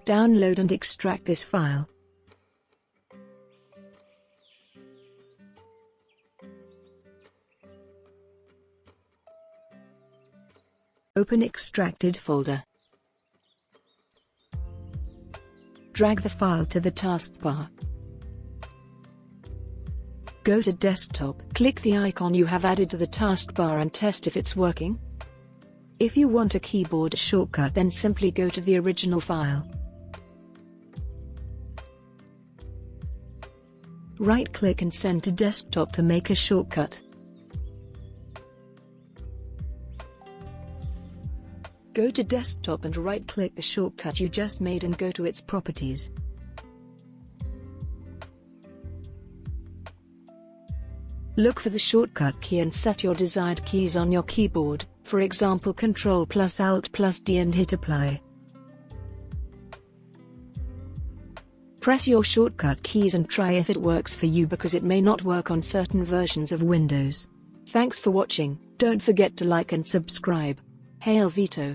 Download and extract this file. Open extracted folder. Drag the file to the taskbar. Go to Desktop. Click the icon you have added to the taskbar and test if it's working. If you want a keyboard shortcut, then simply go to the original file. Right-click and send to Desktop to make a shortcut. Go to Desktop and right-click the shortcut you just made and go to its properties. Look for the shortcut key and set your desired keys on your keyboard, for example Ctrl+Alt+D, and hit apply. Press your shortcut keys and try if it works for you, because it may not work on certain versions of Windows. Thanks for watching. Don't forget to like and subscribe. Hail Vito!